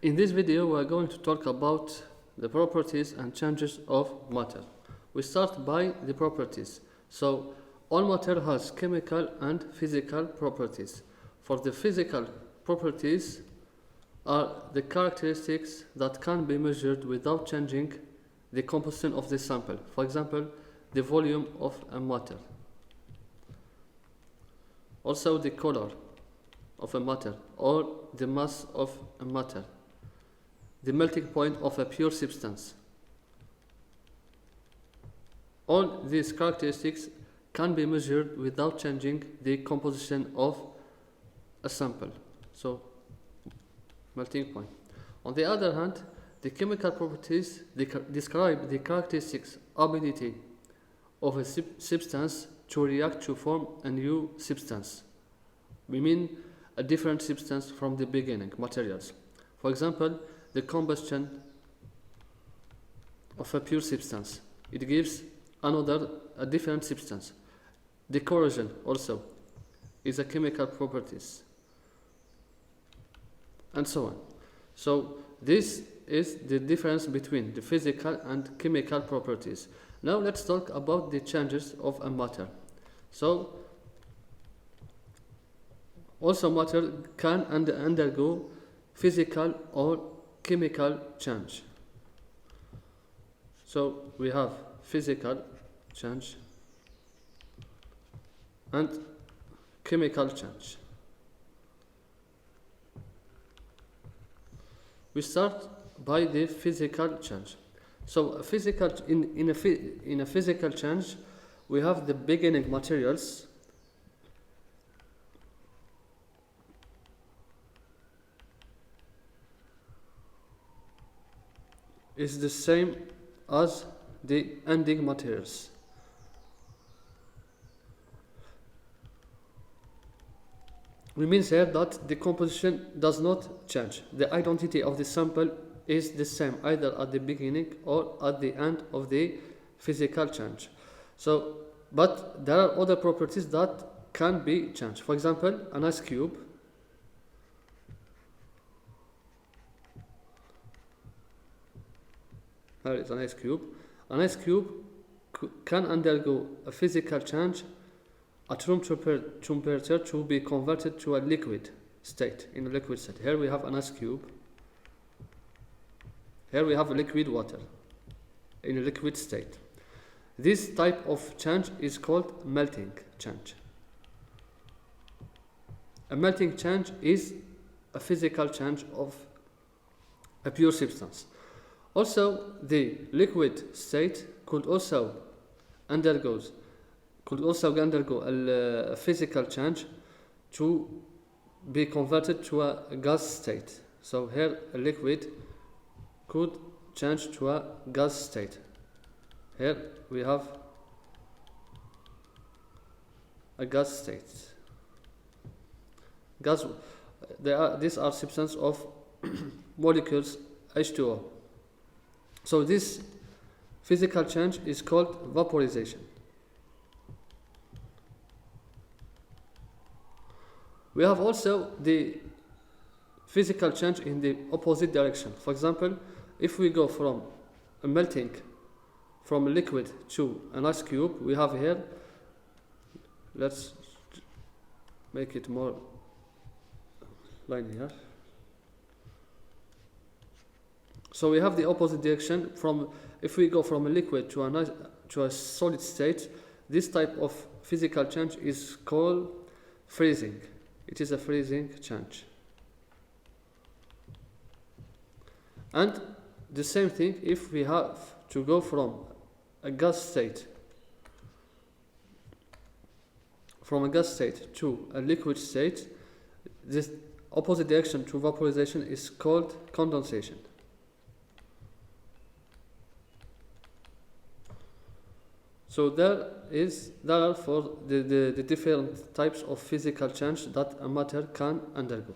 In this video, we are going to talk about the properties and changes of matter. We start by the properties. So, all matter has chemical and physical properties. For the physical properties are the characteristics that can be measured without changing the composition of the sample. For example, the volume of a matter. Also the color of a matter or the mass of a matter. The melting point of a pure substance. All these characteristics can be measured without changing the composition of a sample. So, melting point. On the other hand, the chemical properties describe the characteristics, ability of a substance to react to form a new substance. We mean a different substance from the beginning, materials. For example, the combustion of a pure substance. It gives a different substance. The corrosion also is a chemical properties. And so on. So this is the difference between the physical and chemical properties. Now let's talk about the changes of a matter. So also matter can undergo physical or chemical change. So we have physical change and chemical change. We start by the physical change. So in a physical change, we have the beginning materials is the same as the ending materials. We mean here that the composition does not change. The identity of the sample is the same either at the beginning or at the end of the physical change. So, but there are other properties that can be changed. For example, an ice cube. Here is an ice cube. An ice cube can undergo a physical change at room temperature to be converted to a liquid state, in a liquid state. Here we have an ice cube. Here we have liquid water in a liquid state. This type of change is called melting change. A melting change is a physical change of a pure substance. Also, the liquid state could also undergo a physical change to be converted to a gas state. So here a liquid could change to a gas state. Here we have a gas state. These are substances of molecules H2O. So this physical change is called vaporization. We have also the physical change in the opposite direction. For example, if we go from a melting from a liquid to an ice cube, we have here, let's make it more linear. So we have the opposite direction. If we go from a liquid to a solid state, this type of physical change is called freezing. It is a freezing change. And the same thing if we have to go from a gas state to a liquid state, this opposite direction to vaporization is called condensation. So there are for the different types of physical change that a matter can undergo.